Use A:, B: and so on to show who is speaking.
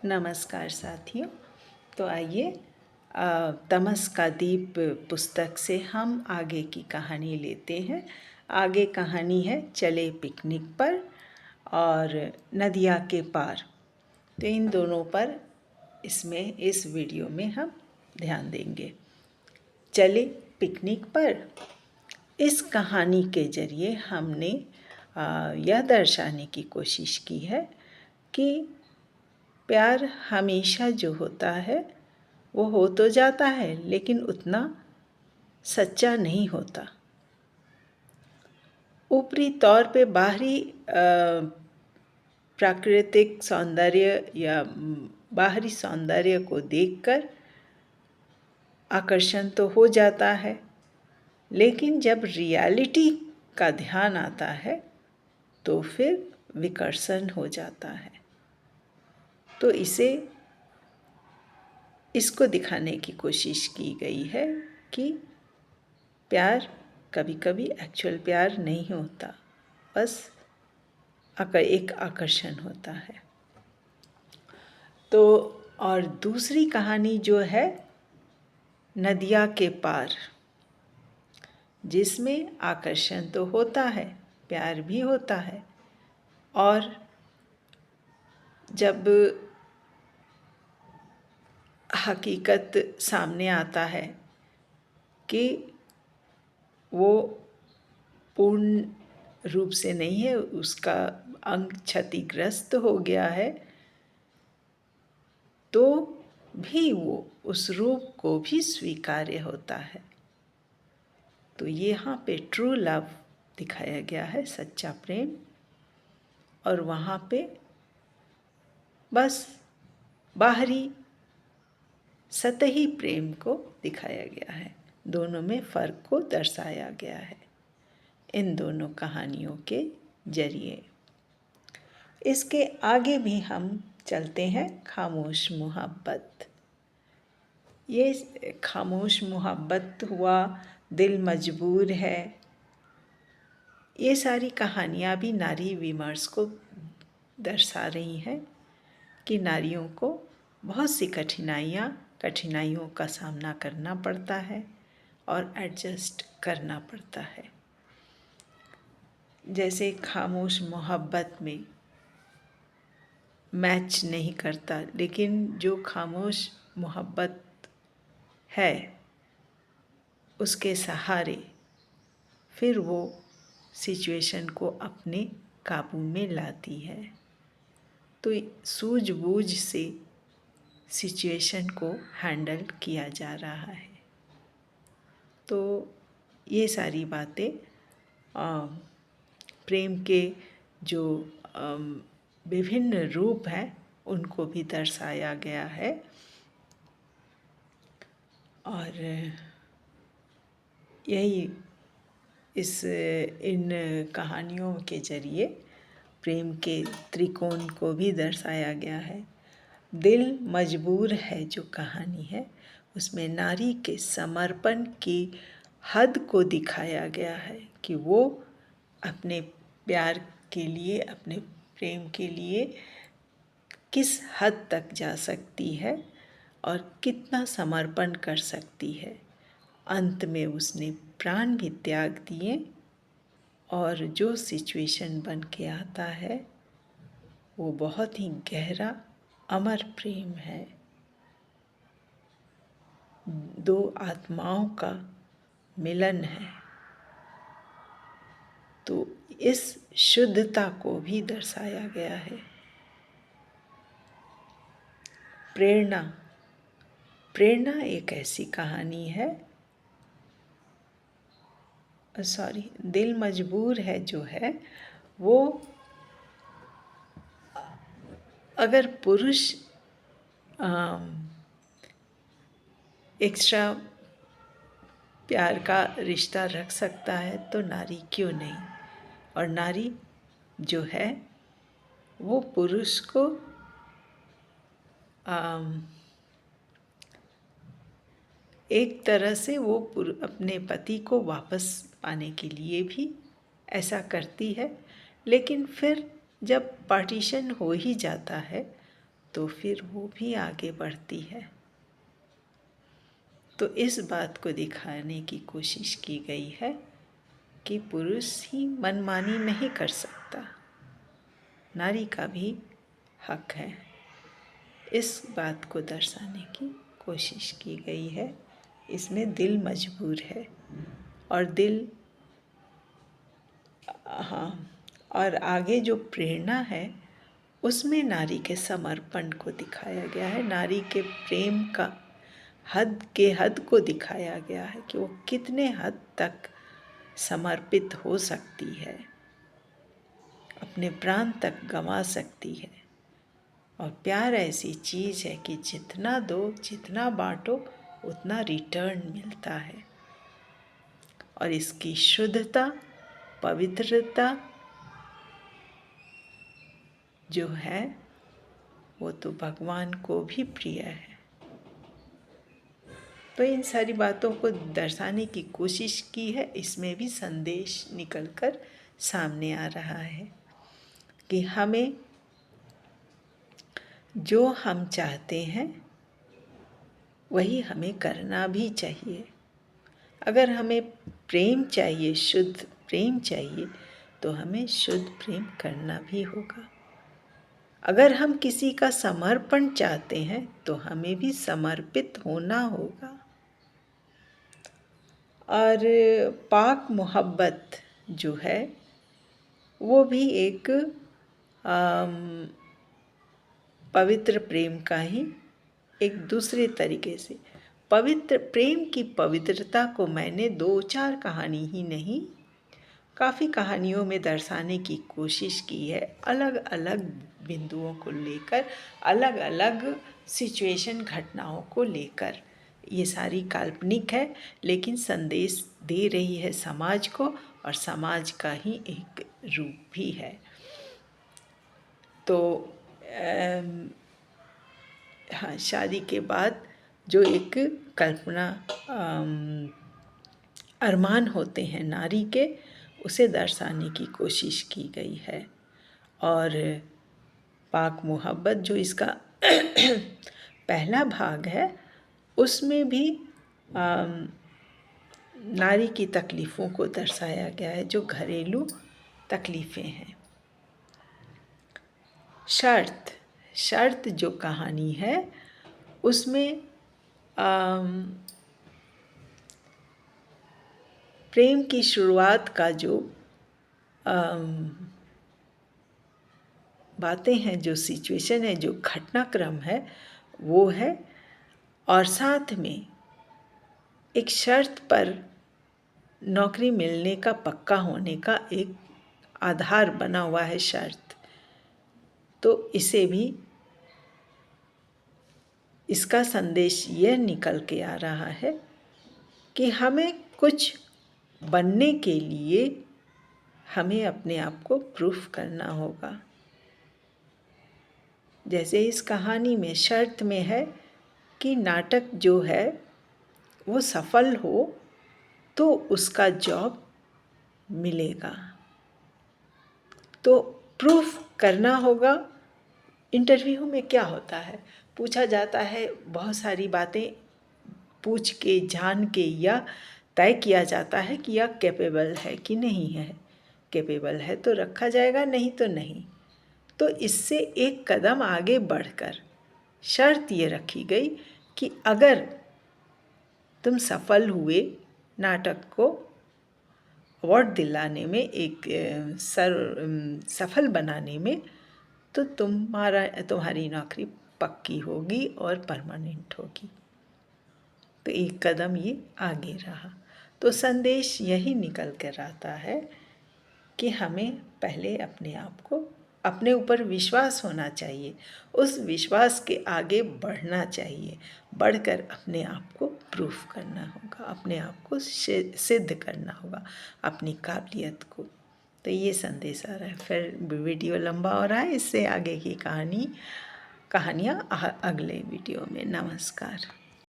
A: नमस्कार साथियों। तो आइए तमस का दीप पुस्तक से हम आगे की कहानी लेते हैं। आगे कहानी है चले पिकनिक पर और नदिया के पार। तो इन दोनों पर इस वीडियो में हम ध्यान देंगे। चले पिकनिक पर। इस कहानी के ज़रिए हमने यह दर्शाने की कोशिश की है कि प्यार हमेशा जो होता है वो हो तो जाता है लेकिन उतना सच्चा नहीं होता। ऊपरी तौर पे बाहरी प्राकृतिक सौंदर्य या बाहरी सौंदर्य को देखकर आकर्षण तो हो जाता है, लेकिन जब रियलिटी का ध्यान आता है तो फिर विकर्षण हो जाता है। तो इसको दिखाने की कोशिश की गई है कि प्यार कभी कभी एक्चुअल प्यार नहीं होता, बस एक आकर्षण होता है। तो और दूसरी कहानी जो है नदिया के पार, जिसमें आकर्षण तो होता है, प्यार भी होता है, और जब हकीकत सामने आता है कि वो पूर्ण रूप से नहीं है, उसका अंग क्षतिग्रस्त हो गया है, तो भी वो उस रूप को भी स्वीकार्य होता है। तो यहाँ पे ट्रू लव दिखाया गया है, सच्चा प्रेम, और वहाँ पे बस बाहरी सतही प्रेम को दिखाया गया है। दोनों में फ़र्क को दर्शाया गया है इन दोनों कहानियों के जरिए। इसके आगे भी हम चलते हैं। खामोश मोहब्बत। ये खामोश मोहब्बत हुआ, दिल मजबूर है, ये सारी कहानियाँ भी नारी विमर्श को दर्शा रही हैं कि नारियों को बहुत सी कठिनाइयों का सामना करना पड़ता है और एडजस्ट करना पड़ता है। जैसे खामोश मोहब्बत में मैच नहीं करता, लेकिन जो खामोश मोहब्बत है उसके सहारे फिर वो सिचुएशन को अपने काबू में लाती है। तो सूझबूझ से सिचुएशन को हैंडल किया जा रहा है। तो ये सारी बातें प्रेम के जो विभिन्न रूप हैं उनको भी दर्शाया गया है। और यही इन कहानियों के जरिए प्रेम के त्रिकोण को भी दर्शाया गया है। दिल मजबूर है जो कहानी है, उसमें नारी के समर्पण की हद को दिखाया गया है कि वो अपने प्यार के लिए, अपने प्रेम के लिए किस हद तक जा सकती है और कितना समर्पण कर सकती है। अंत में उसने प्राण भी त्याग दिए और जो सिचुएशन बन के आता है वो बहुत ही गहरा अमर प्रेम है। दो आत्माओं का मिलन है। तो इस शुद्धता को भी दर्शाया गया है। प्रेरणा एक ऐसी कहानी है, दिल मजबूर है जो है वो अगर पुरुष एक्स्ट्रा प्यार का रिश्ता रख सकता है तो नारी क्यों नहीं। और नारी जो है वो पुरुष को एक तरह से वो अपने पति को वापस पाने के लिए भी ऐसा करती है, लेकिन फिर जब पार्टीशन हो ही जाता है तो फिर वो भी आगे बढ़ती है। तो इस बात को दिखाने की कोशिश की गई है कि पुरुष ही मनमानी नहीं कर सकता, नारी का भी हक है। इस बात को दर्शाने की कोशिश की गई है। इसमें दिल मजबूर है और दिल, हाँ, और आगे जो प्रेरणा है उसमें नारी के समर्पण को दिखाया गया है, नारी के प्रेम का हद को दिखाया गया है कि वो कितने हद तक समर्पित हो सकती है, अपने प्राण तक गंवा सकती है। और प्यार ऐसी चीज़ है कि जितना दो, जितना बांटो, उतना रिटर्न मिलता है। और इसकी शुद्धता, पवित्रता जो है वो तो भगवान को भी प्रिय है। तो इन सारी बातों को दर्शाने की कोशिश की है। इसमें भी संदेश निकलकर सामने आ रहा है कि हमें जो हम चाहते हैं वही हमें करना भी चाहिए। अगर हमें प्रेम चाहिए, शुद्ध प्रेम चाहिए, तो हमें शुद्ध प्रेम करना भी होगा। अगर हम किसी का समर्पण चाहते हैं तो हमें भी समर्पित होना होगा। और पाक मोहब्बत जो है वो भी एक पवित्र प्रेम का ही एक दूसरे तरीके से, पवित्र प्रेम की पवित्रता को मैंने 2-4 कहानी ही नहीं, काफ़ी कहानियों में दर्शाने की कोशिश की है। अलग अलग बिंदुओं को लेकर, अलग अलग सिचुएशन, घटनाओं को लेकर। ये सारी काल्पनिक है लेकिन संदेश दे रही है समाज को, और समाज का ही एक रूप भी है। तो हाँ, शादी के बाद जो एक कल्पना, अरमान होते हैं नारी के, उसे दर्शाने की कोशिश की गई है। और पाक मोहब्बत जो इसका पहला भाग है उसमें भी नारी की तकलीफ़ों को दर्शाया गया है, जो घरेलू तकलीफ़ें हैं। शर्त जो कहानी है उसमें प्रेम की शुरुआत का जो बातें हैं, जो सिचुएशन है, जो घटनाक्रम है वो है। और साथ में एक शर्त पर नौकरी मिलने का पक्का होने का एक आधार बना हुआ है शर्त। तो इसे भी, इसका संदेश यह निकल के आ रहा है कि हमें कुछ बनने के लिए हमें अपने आप को प्रूफ करना होगा। जैसे इस कहानी में शर्त में है कि नाटक जो है वो सफल हो तो उसका जॉब मिलेगा, तो प्रूफ करना होगा। इंटरव्यू में क्या होता है, पूछा जाता है, बहुत सारी बातें पूछ के, जान के या तय किया जाता है कि यह कैपेबल है कि नहीं है। कैपेबल है तो रखा जाएगा, नहीं तो नहीं। तो इससे एक कदम आगे बढ़कर शर्त ये रखी गई कि अगर तुम सफल हुए नाटक को अवार्ड दिलाने में, एक सफल बनाने में, तो तुम्हारी नौकरी पक्की होगी और परमानेंट होगी। तो एक कदम ये आगे रहा। तो संदेश यही निकल कर आता है कि हमें पहले अपने आप को, अपने ऊपर विश्वास होना चाहिए, उस विश्वास के आगे बढ़ना चाहिए, बढ़कर अपने आप को प्रूफ करना होगा, अपने आप को सिद्ध करना होगा, अपनी काबिलियत को। तो ये संदेश आ रहा है। फिर वीडियो लंबा हो रहा है, इससे आगे की कहानियाँ अगले वीडियो में। नमस्कार।